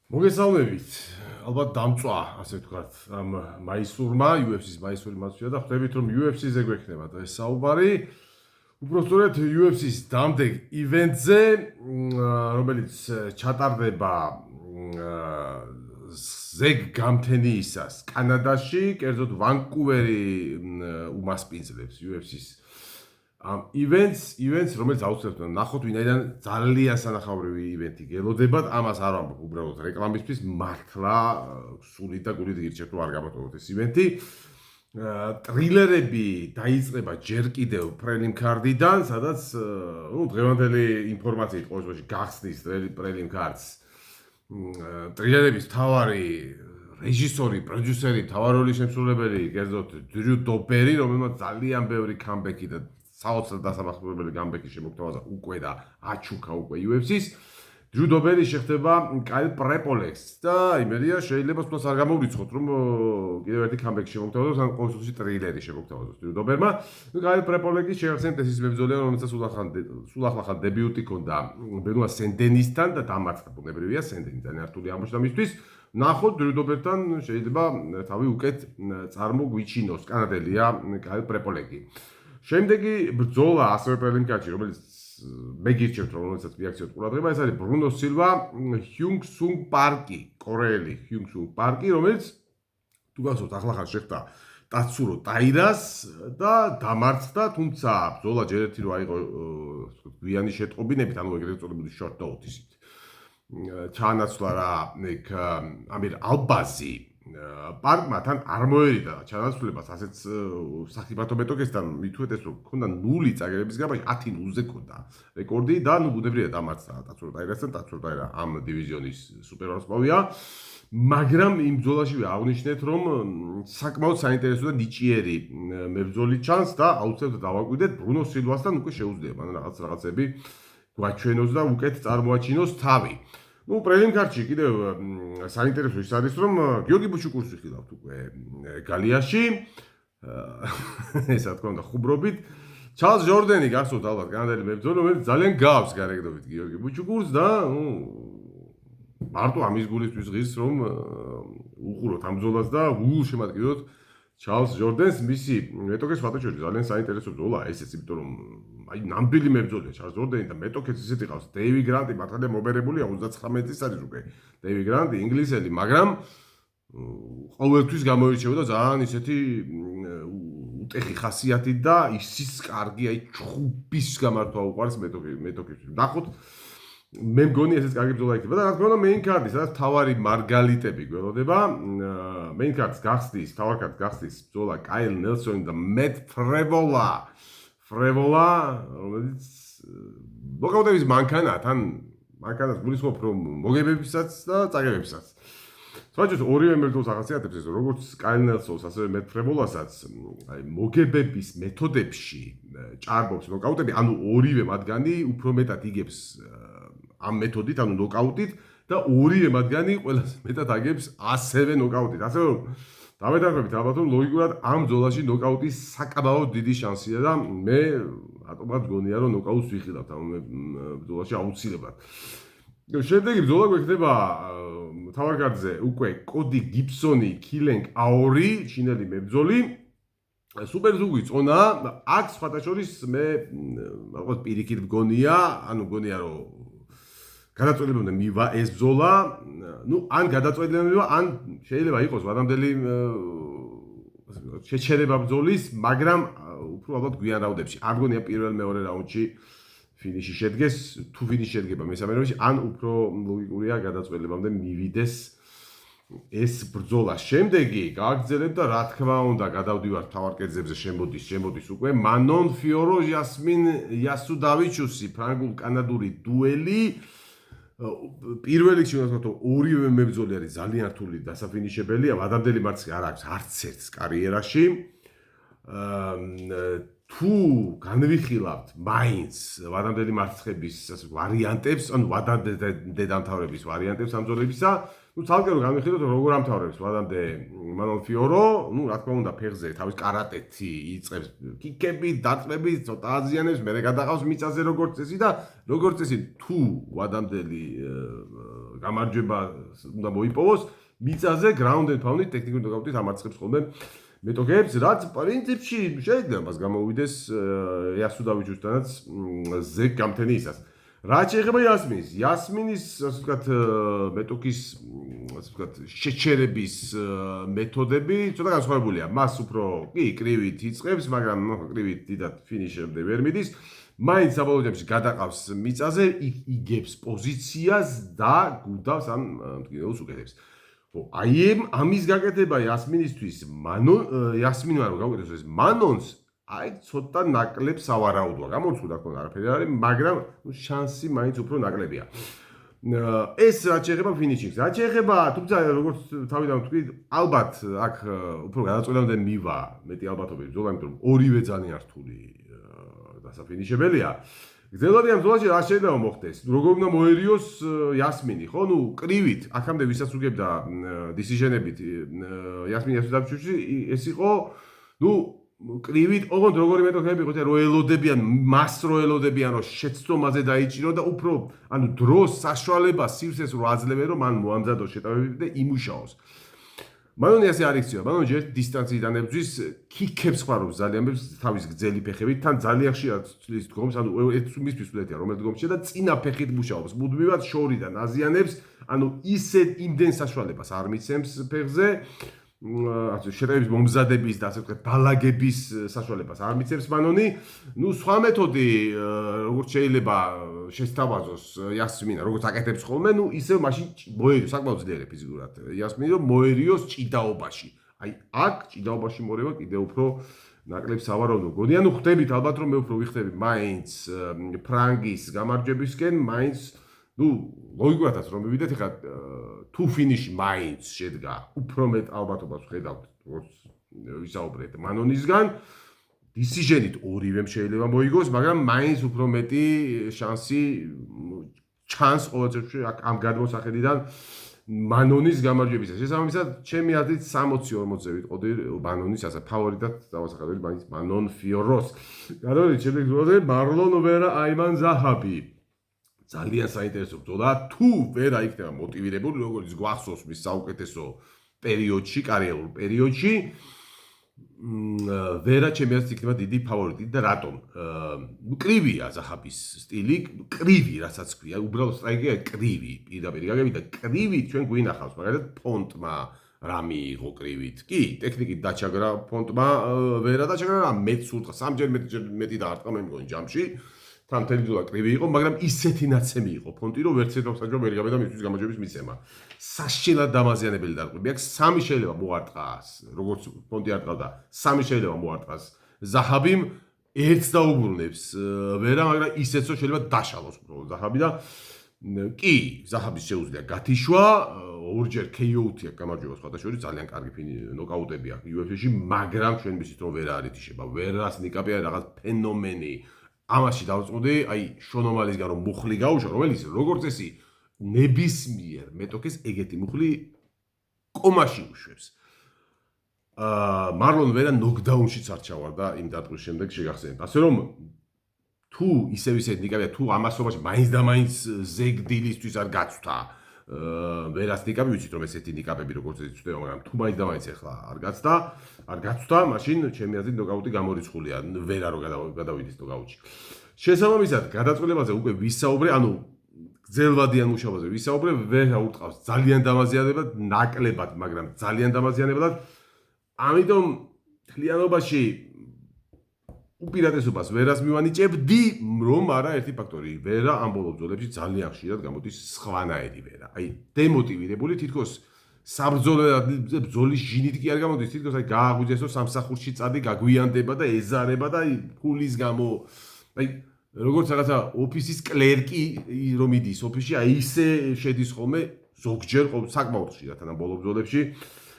მოგესალმებით. ალბათ დამწვა, ასე ვთქვათ, ამ მაისურმა, UFC-ს მაისური მატჩია და ხვდებით რომ UFC-ზე გვექნება დღეს საუბარი. უпростоრად UFC-ს დამდეგ ივენტზე, რომელიც ჩატარდება ზეგ გამთენიისას კანადაში, კერძოდ ვანკუვერი უმასპინძლებს UFC-ს ამ ივენტს, რომელიც აუცილებლად ნახოთ, ვინაიდან ძალიან სანახაობრივი ივენტი გელოდებათ, ამას არ ვამბობ უბრალოდ რეკლამისთვის, მართლა სულით და გულით გირჩევთ, რომ არ გამოტოვოთ ეს ივენტი. ტრილერები დაიწყება ჯერ კიდევ პრელიმ კარდიდან, სადაც დღევანდელი ინფორმაციით ყოველ შემთხვევაში გახსნის პრელიმ კარდს. ტრილერების მთავარი რეჟისორი, პროდიუსერი, მთავარი როლის შემსრულებელი, კერძოდ დრუ დობერი, რომელმაც ძალიან ბევრი კამბექი და საოცრად დასამახსოვრებელი კამბექი შემოგთავაზა უკვე და აჩუქა უკვე UFC-ს. დრუ დობერი შეხდება კაილ პრეპოლექსს და იმედია შეიძლება თუნდაც არ გამოვრიცხოთ, რომ კიდევ ერთი კამბექი შემოგთავაზოს, ან ყოველ შემთხვევაში ტრილერი შემოგთავაზოს დრუ დობერმა. კაილ პრეპოლექსი შეახსენეთ ეს ის მებრძოლია, რომელსაც სულ ახლახან დებიუტი ჰქონდა ბენუა სენდენისთან და დამარცხდა. ბუნებრივია, სენდენი ძალიან რთული აღმოჩნდა მისთვის. ნახოთ დრუ დობერთან შეიძლება თავი უკეთ წარმოგვიჩინოს. კანადელია კაილ პრეპოლექსი. შემდეგი ბრძოლა ასევე პრელიმ კარტში, რომელიც მე გირჩევთ, რომელსაც მიაქციოთ ყურადღება, ეს არის ბრუნო სილვა, ჰიუნგ სუნგ პარკი, კორეელი ჰიუნგ სუნგ პარკი, რომელიც თუ გახსოვთ, ახლახან შეხვდა ტაცურო ტაირას და დამარცხდა, თუმცა ბრძოლა ჯერ ერთი რო აიღო გვიანი შეტყობინებით, ანუ ეგრეთ წოდებული short notice-ით. ჩაანაცვლა რა ეგ ამირ ალბაზი პარკმა თან არ მოერიდა ჩანაცვლებას ასეთ სახიფათო მეტოქესთან მithuet ეს რომ ქონდა 0 წაგერების გაბაში 10-0-ზე ქონდა რეკორდი და ნუ ბუნებრივია დამარცხდა ტაცურო ტაირასთან. ტაცურო ტაირა ამ დივიზიონის სუპერვარსკვლავია, მაგრამ იმ ბრძოლაშივე აღნიშნეთ რომ საკმაოდ საინტერესო და ნიჭიერი მებრძოლი ჩანს და აუცილებლად დავაკვირდეთ ბრუნო სილვასთან უკვე შეუძლია მან რაღაცები გვაჩვენოს და უკეთ წარმოაჩინოს თავი. პრელიმ კარტში კიდევ საინტერესო ის არის, რომ გიორგი ბუჩუკურს ვიხილავთ უკვე გალიაში. ესა თქო და ხუბრობით. ჩარლზ ჯორდენი გახსოვთ ალბათ კანადელი მებრძოლი, რომელიც ძალიან გავს გარეგნობით გიორგი ბუჩუკურს და მარტო ამის გულისთვის ღირს, რომ უყუროთ ამ ბრძოლას და ულშემატკივროთ ჩარლზ ჯორდენს. მისი მეტოქეს ფათოჩორი ძალიან საინტერესო ბრძოლა ესეც, იმიტომ რომ აი ნამდვილი მებრძოლია ჩარლზ ჯორდენი და მეტოქეც ისეთი ყავს. დეივი გრანტი მართალია მობერებულია 39 წლის არის უკვე. დეივი გრანტი ინგლისელი, მაგრამ ყოველთვის გამოირჩევა და ძალიან ისეთი უტეხი ხასიათით და ისიც კარგი, აი ჩხუბის გამართვა უყარს მეტოქებში. ნახოთ, მე მგონი ესეც კარგი ბრძოლა იქნება და რა თქმა უნდა მეინ კარდი, სადაც თავარი მარგალიტები გველოდება. მეინ კარდს გახსნის, თავარ კარდს გახსნის ბრძოლა კაილ ნელსონი და მეტ ფრევოლა, რომელიც ნოკაუტების მანქანაა, თან მანქანას გულისხმობ რომ მოგებებისაც და წაგებებისაც. საერთოდ ორივე მებრძოლს ახასიათებს ეს, როგორც კაილ ნელსონს, ასევე მეტ ფრევოლასაც, აი მოგებების მეთოდებში ჭარბობს ნოკაუტები, ანუ ორივე მათგანი უფრო მეტად იგებს ამ მეთოდით, ანუ ნოკაუტით და ორივე მათგანი ყველაზე მეტად აგებს ასევე ნოკაუტით. ასე რომ დავეთანხმებით ალბათ რომ ლოგიკურად ამ ბრძოლაში ნოკაუტის საკმაოდ დიდი შანსია და მე რატომაც გონია რომ ნოკაუტს ვიხილავთ ამ ბრძოლაში აუცილებლად. შემდეგი ბრძოლა გვექნება თავარ კარდზე უკვე კოდი გიბსონი, კილენგ აორი, ჩინელი მებრძოლი. სუპერზუგი წონა, აქ სხვათა შორის მე ალბათ პირიქით მგონია, ანუ მგონია რომ გადაწყვეტილებამდე მივა ეს ბრძოლა, ან გადაწყვეტილებამდე მივა, ან შეიძლება იყოს ვადამდელი შეჩერება ბრძოლის, მაგრამ უფრო ალბათ გვიან რაუნდებში. არ მგონია პირველ მეორე რაუნდში ფინიში შედგეს, თუ ფინიში შედგება მესამე რაუნდში, ან უფრო ლოგიკურია გადაწყვეტილებამდე მივიდეს ეს ბრძოლა. შემდეგი გააგრძელებ და რა თქმა უნდა გადავდივართ თავარ კერძებზე, შემოდის უკვე მანონ ფიორო ჟასმინ იასუდავიჩუსი, ფრანგულ-კანადური დუელი. პირველ რიგში უნდა ვთქვათ, ორივე მებრძოლი არის ძალიან რთული დასაფინიშებელია, ვადამდელი მარცხი არ აქვს არც ერთს კარიერაში. თუ განვიხილავთ მაინც ვადამდელი მარცხების ვარიანტებს, ანუ ვადამდე დამთავრების ვარიანტებს ამ ბრძოლებისა, ну ცალკე რომ განვიხილოთ როგორ ამთავრებს ვადამდე მანონ ფიორო, ну რა თქმა უნდა ფეხზე თავის კარატეთი იწყებს კიკებით, დარტყმებით, ცოტა აზიანებს, მერე გადაყავს მიწაზე როგორც წესი და როგორც წესი თუ ვადამდელი გამარჯვება უნდა მოიპოვოს მიწაზე ground and pound ტექნიკური ნოკაუტით ამარცხებს ხოლმე მეტოქეებს, რაც პრინციპში შეიძლება მას გამოუვიდეს იასუდავიჩუსთანაც ზეგ გამთენიისას. რაც შეეხება იასმინის, ასე ვთქვათ, მეტოქის, ასე ვთქვათ, შეჩერების მეთოდები ცოტა განსხვავებულია. მას უფრო კი კრივით იწყებს, მაგრამ კრივით დიდად ფინიშემდე ვერ მიდის. მაინც საბოლოო ჯამში გადაყავს მიწაზე, იგებს პოზიციას და გუდავს ამ მტკივნეულს უკეთებს. აი ამის გაკეთება იასმინისთვის, იასმინმა რომ გავუკეთოს ეს მანონს, აი ცოტა ნაკლებ სავარაუდოა. გამორჩა თქო არაფერი არის, მაგრამ შანსი მაინც უფრო ნაკლებია. ეს რაც შეეხება ფინიშინგს, რაც შეეხება, თუმცა როგორც თავიდან ვთქვი, ალბათ აქ უფრო გადაწყვეტამდე მივა მეტი ალბათობით ბრძოლა, იმიტომ რომ ორივე ძალიან რთული დასაფინიშებელია. გრძელვადიან ბრძოლაში რა შეიძლება მოხდეს? როგორ უნდა მოერიოს იასმინი, ხო? ნუ კრივით, აქამდე ვისაც უგებდა დისიჟენებით იასმინი ასუდავჩუში, ეს იყო, ნუ კრივით, ოღონდ როგორი მეტოქეები იყო, რომ ელოდებიან, მას რო ელოდებიან, რომ შეცდომაზე დაიჭირო და უფრო, ანუ დროს, საშუალებას, სივრცეს რო აძლევენ, რომ მან მოამზადოს შეტევები და იმუშაოს. მანონი ასე არ იქცევა, მანონი ჯერ დისტანციიდან ებრძვის, კიკებს ხარობს ძალიან ბევრს თავის გრძელი ფეხებით, თან ძალიან ხშირად ცვლის დგომს, ანუ მისთვის უდეთია, რომელ დგომში და წინა ფეხით მუშაობს, მუდმივად შორიდან აზიანებს, ანუ ისე იმდენ საშუალებას არ მიცემს ფეხზე, შეტევების მომზადების და ასე ვთქვათ, დალაგების საშუალებას არ მიცემს მანონი. ნუ სხვა მეთოდი, როგორც შეიძლება შესთავაზოს იასმინა, როგორც აკეთებს ხოლმე, ნუ ისევ მაშინ მოერიოს, საკმაოდ ძლიერია ფიზიკურად იასმინი, რომ მოერიოს ჭიდაობაში. აი, აქ ჭიდაობაში მორევა კიდევ უფრო ნაკლებ სავარაუდო გონია. ნუ ხვდებით ალბათ, რომ მე უფრო ვიხდები მაინც ფრანგის გამარჯვებისკენ, მაინც ნუ ლოგიკათაც რომ მივიდეთ, ეხლა თუ ფინიში მაინც შედგა, უფრო მეტ ალბათობას ვხედავთ, როგორც ვისაუბრეთ მანონისგან. დისიჟენით ორივემ შეიძლება მოიგოს, მაგრამ მაინც უფრო მეტი შანსი ჩანს ყოველ შემთხვევაში ამ გადმოსახედიდან მანონის გამარჯვებისა. შესაბამისად, ჩემი აზრით 60-40-ზე ვიტყოდი მანონის ასე ფავორიტად დავასახელებ მაინც მანონ ფიოროს. გადავიდეთ შემდეგ ბრძოლაზე, მარლონ ვერა, აიმან ზაჰაბი. ძალიან საინტერესო ბრძოლა, თუ ვერა იქნება მოტივირებული, როგორც გვახსოვს მის საუკეთესო პერიოდში, კარიერულ პერიოდში, ვერა ჩემი აზრით იქნება დიდი ფავორიტი და რატომ? კრივია ზაჰაბის სტილი, კრივი, რასაც ქვია, უბრალოდ სტრაიკერია კრივი, პირდაპირ გაგები და კრივი ჩვენ გვინახავს, მაგალითად ფონტმა რა მიიღო კრივით. კი, ტექნიკით დაჩაგრა ფონტმა ვერა დაჩაგრა, მეც სულტყა, სამჯერ მეტი დაარტყა მე მგონი ჯამში. თან მთელი ბრძოლა კრივი იყო, მაგრამ ისეთი ნაცემი იყო ფონტი, რომ ვერც ერთ საჯო ვერ გამედა მისთვის გამარჯვების მიცემა. საშინელად დამაზიანებელი დარტყმები აქვს, სამი შეიძლება მოარტყას, როგორც ფონტი არტყავდა, სამი შეიძლება მოარტყას ზაჰაბიმ, ერთს დაუბრუნებს ვერა, მაგრამ ისეც რომ შეიძლება დაშალოს უბრალოდ ზაჰაბი და კი, ზაჰაბის შეუძლია გათიშვა, ორჯერ KO-ი აქვს გამარჯვება სხვადასხვა ძალიან კარგი ნოკაუტები აქვს UFC-ში, მაგრამ ჩვენ ვიცით რომ ვერა არ ითიშება, ვერას ნიკაპი არის რაღაც ფენომენი. ამაში დავწყვეტი, აი შონომალისგან რომ მუხლი გაუშვა, რომელიც როგორც წესი ნებისმიერ მეტოქეს ეგეთი მუხლი კომაში უშვებს. მარლონ ვერა ნოკდაუნშიც არ ჩავარდა იმ დარტყმის შემდეგ შეგახსენებთ. ასე რომ თუ ისევ ნიკაპია, თუ ამასობაში მაინც და მაინც ზეგდილისთვის არ გაცვთა ვერას ნიკაპი, ვიცით რომ ესეთი ნიკაპები როგორც წესი ჩდება, მაგრამ თუ მაინც და მაინც ახლა არ გაცვთა, მაშინ ჩემი აზრით ნოკაუტი გამორიცხულია, ვერა რო გადავიდეს ნოკაუტში. შესაბამისად, გადაწყვეტილებაზე უკვე ვისაუბრე, ანუ გრძელვადიან მუშაობაზე ვისაუბრე, ვერა უტყავს ძალიან დამაზიანებად, ნაკლებად, მაგრამ ძალიან დამაზიანებად. ამიტომ თლიანობაში უპირატესობას ვერას მივანიჭებდი, რომ არა ერთი ფაქტორი, ვერა ამ ბოლო ბრძოლებში ძალიან ხშირად გამოდის სხვანაირი ვერა. აი, დემოტივირებული თითქოს საბრძოლველად ბრძოლის ჟინით კი არ გამოდის, თითქოს აი გააღვიძეს რომ სამსახურში წადი, გაგვიანდება და ეზარება და აი ფულის გამო, აი როგორც რაღაცა ოფისის კლერკი რომ იდის ოფისში, აი ისე შედის ხოლმე ზოგჯერ საკმაოდ ხშირად ამ ბოლო ბრძოლებში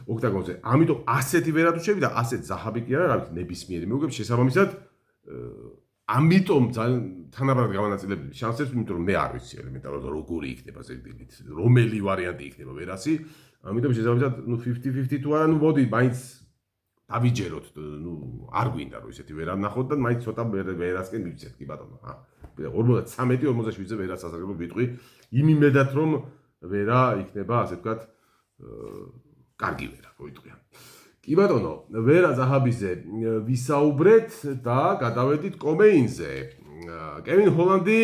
ოქტაგონზე. ამიტომ ასეთი ვერა თუ შევიდა, ასეთ ზაჰაბი კი არა, რა ვიცი, ნებისმიერი მეუღებს შესაბამისად ამიტომ ძალიან თანაბრად გამანაწილებელი შანსებს, იმიტომ რომ მე არ ვიცი ელემენტარულად როგორი იქნება ზედმეტ, რომელი ვარიანტი იქნება ვერასი. ამიტომ შესაბამისად, 50-50 თუ არა, მოდი, მაინც დავიჯეროთ, არ გვინდა რომ ისეთი ვერ ამნახოთ და მაინც ცოტა ვერასკენ მივცეთ, კი ბატონო. 53-47-ზე ვერას სასარგებლო ვიტყვი, იმ იმედად რომ ვერა იქნება, ასე ვთქვათ, კარგი ვერა, მოიტყვიან. კი ბატონო, ვერა ზაჰაბიზე ვისაუბრეთ და გადავედით კომეინზე. კევინ ჰოლანდი,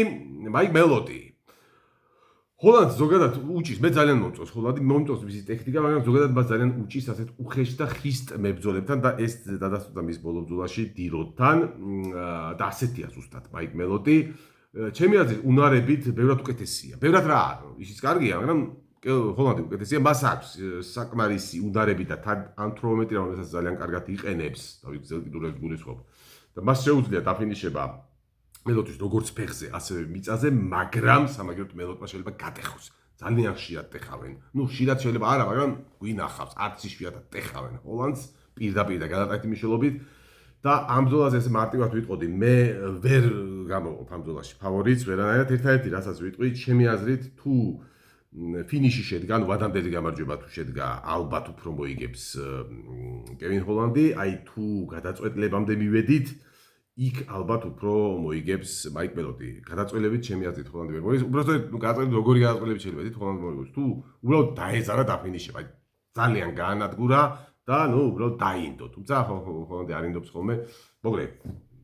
მაიკ მელოდი. ჰოლანდს ზოგადად უჭის, მე ძალიან მომწონს ჰოლანდი, მომწონს მისი ტექნიკა, მაგრამ ზოგადად მას ძალიან უჭის ასეთ უხეშ და ხისტ მებრძოლებთან და ეს დადასტურდა მის ბოლო ბრძოლაში დილოთან და ასეთია ზუსტად მაიკ მელოდი. ჩემი აზრით, უნარებით ბევრად უკეთესია. ბევრად რა, ისიც კარგია, მაგრამ ჰოლანდი უკეთესია, მას აქვს საკმარისი უნარები და ანთრომეტრი, რომელსაც ძალიან კარგად იყენებს, დავით ზელკიდურებს გულისხმობ. და მას შეუძლია დაფინიშება მელოდის როგორც ფეხზე, ასევე მიწაზე, მაგრამ სამაგიეროდ მელოდმა შეიძლება გატეხოს. ძალიან ხშირად ტეხავენ. ხშირად შეიძლება არა, მაგრამ გვინახავს, არც იშვიათად ტეხავენ ჰოლანდს პირდაპირ და გადატანითი მნიშვნელობით. და ამ ბრძოლაზე ესე მარტივად ვიტყოდი, მე ვერ გამოვყოფ ამ ბრძოლაში ფავორიტს, ვერანაირად ერთადერთი, რასაც ვიტყვი, ჩემი აზრით, თუ ფინიში შედგა, ვადამდელი გამარჯვება თუ შედგა, ალბათ უფრო მოიგებს კევინ ჰოლანდი, აი თუ გადაწყვეტილებამდე მივედით, იქ ალბათ უფრო მოიგებს მაიკ მელოდი. გადაწყვეტილებით ჩემი აზრით ჰოლანდი ვერ მოიგებს. უბრალოდ გადაწყვეტილებით როგორი გადაწყვეტილებით შეიძლება ედით ჰოლანდი მოიგებს. თუ უბრალოდ დაეზარა დაფინიშება, აი ძალიან გაანადგურა და უბრალოდ დაინდო. თუმცა ჰოლანდი არ ინდობს ხოლმე. მოკლედ,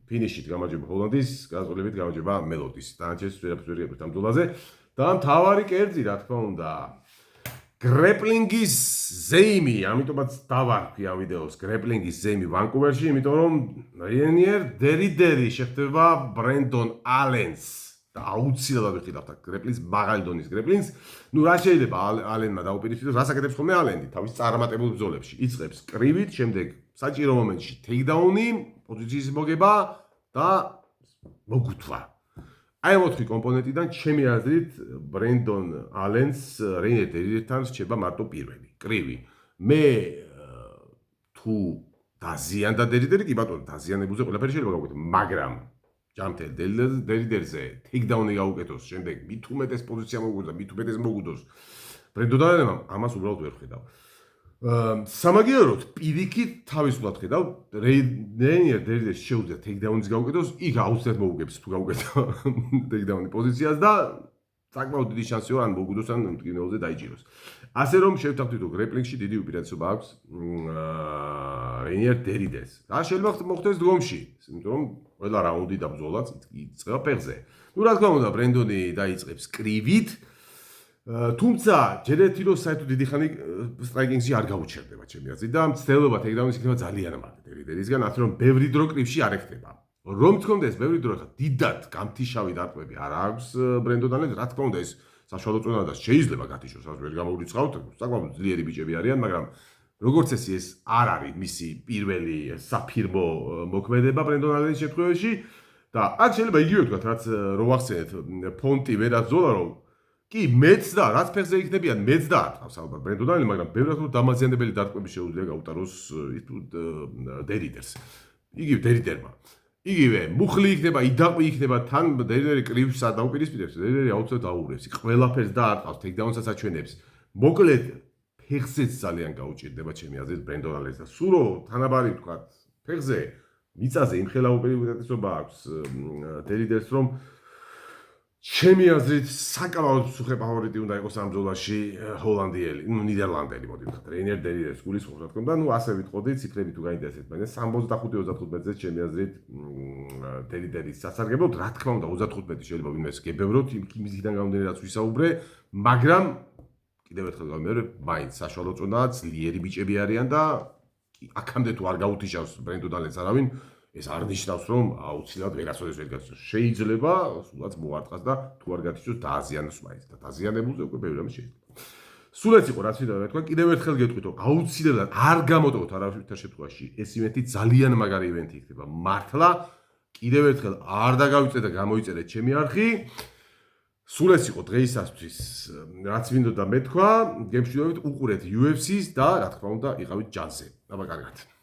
ფინიშით გამარჯვება ჰოლანდის, გადაწყვეტილებით გამარჯვება მელოდის. დანარჩენს ვერაფერს ვერ იგებს ამ ბრძოლაზე. და მთავარი კერძი, რა თქმა უნდა, გრეპლინგის ზეიმი, ამიტომაც დავარქვი ამ ვიდეოს გრეპლინგის ზეიმი ვანკუვერში, იმიტომ რომ რეინიერ დერიდერი შეხვდება ბრენდონ ალენს და აუცილებლად ვიხილავთ გრეპლინგს, მაღალი დონის გრეპლინგს. რა შეიძლება ალენმა დაუპირისპიროს, რას აკეთებს ხოლმე ალენი თავის წარმატებულ ბრძოლებში. იწყებს კრივით, შემდეგ საჭირო მომენტში ტეიქდაუნი, პოზიციის მოგება და მოგუთვა. აი ამ 4 კომპონენტიდან ჩემი აზრით ბრენდონ ალენს რეინიერ დერიდერთან რჩება მარტო პირველი, კრივი. მე თუ დაზიანდა დერიდერი, კი ბატონო, დაზიანებულზე ყველაფერი შეიძლება გავუკეთო, მაგრამ ჯამთელ დერიდერზე ტეიქდაუნი გაუკეთოს, შემდეგ მით უმეტეს პოზიცია მოგუძა, მით უმეტეს მოგუდოს. ბრენდონ ალენმა ამას უბრალოდ ვერ ხედავ. სამაგიეროდ პირიქით თავისუფლად ხედავ, რეინიერ დერიდერს შეუძლია ტეიქდაუნის გაუკეთოს, იქ აუცილებლად მოუგებს თუ გაუკეთო ტეიქდაუნის პოზიციას და საკმაოდ დიდი შანსი რომ ან მოგუდოს ან მტკივნეულზე დაიჭიროს. ასე რომ შევთავაზოთ, რომ გრეპლინგში დიდი უპირატესობა აქვს რეინიერ დერიდერს. რა შეიძლება მოხდეს დგომში, იმიტომ რომ ყველა რაუნდი და ბრძოლაც იწყება ფეხზე. რა თქმა უნდა, ბრენდონი დაიწყებს კრივით. თუმცა ჯერ ერთი რომ საერთოდ დიდი ხანი სტრაიკინგში არ გაუჩერდება ჩემი აზრით და მცდელობა ტეიქდაუნის იქნება ძალიან მაღალი დერიდერისგან, ასე რომ ბევრი დრო კრივში არ ეხდება. რომ თქონდეს ბევრი დრო, დიდად გამთიშავი დარტყმები არ აქვს ბრენდონ ალენს, რა თქმა უნდა ეს საშუალო წონადას შეიძლება გათიშოს, ასე ვერ გამოვრიცხავთ, საკმაოდ ძლიერი ბიჭები არიან, მაგრამ როგორც ეს არ არის მისი პირველი საფირმო მოქმედება ბრენდონ ალენის შემთხვევაში და აქ შეიძლება იგივე ვთქვათ, რაც რო ვახსენეთ, ფონტი ვერაც ზოლა რომ კი მეც და რაც ფეხზე იქნებიან მეც და არტყავს ალბათ ბრენდონ ალენი, მაგრამ ბევრად უფრო დამაზიანებელი დარტყმები შეუძლია გაუტაროს დერიდერს. იგივე დერიდერმა. იგივე მუხლი იქნება, იდაყვი იქნება, თან დერიდერი კრივს დაუპირისპირებს, დერიდერი აუცილებლად დაუურევს, ყველაფერს დაარტყავს, ტეიქდაუნსაც აჩვენებს. მოკლედ ფეხზეც ძალიან გაუჭირდება ჩემი აზრით ბრენდონ ალენს და სულ რო თანაბარი ვთქვათ, ფეხზე მიწაზე იმხელა უპირატესობა აქვს დერიდერს, რომ ჩემი აზრით საკმაოდ მსუხე ფავორიტი უნდა იყოს ამ ბრძოლაში ჰოლანდიელი, ნიდერლანდელი, მოდი ვთქვათ, რეინიერ დერიდერს გულისხმობ, რა თქმა უნდა, ასე ვიტყოდი, ციფრები თუ გაინტერესებთ, მაგრამ 65-35-ზე ჩემი აზრით დერიდერის სასარგებლოდ, რა თქმა უნდა, 35 შეიძლება ვინმეს გებევროთ, იმისგან გამომდინარე, რაც ვისაუბრე, მაგრამ კიდევ ერთხელ გავიმეორებ, მაინც საშუალო წონა, ძლიერი ბიჭები არიან და აქამდე თუ არ გაუთიშავს ბრენდონ ალენს არავინ, ეს არ ნიშნავს, რომ აუცილებლად ვერასოდეს ვერ გათიშოს. შეიძლება სულაც მოარტყას და თუ არ გათიშოს, დააზიანოს მაინც და დაზიანებულზე უკვე ბევრი რამე შეიძლება. სულ ეს იყო, რაც ვიდა ვეთქვა, კიდევ ერთხელ გეტყვით, რომ აუცილებლად არ გამოტოვოთ არავითარ შემთხვევაში ეს ივენთი ძალიან მაგარი ივენთი იქნება. მართლა კიდევ ერთხელ არ დაგავიწყეთ და გამოიწერეთ ჩემი არხი. სულ ეს იყო დღეისათვის, რაც მინდოდა მეთქვა, გემშვიდობით უყურეთ UFC-ს და რა თქმა უნდა, იყავით ჯანზე. აბა კარგად.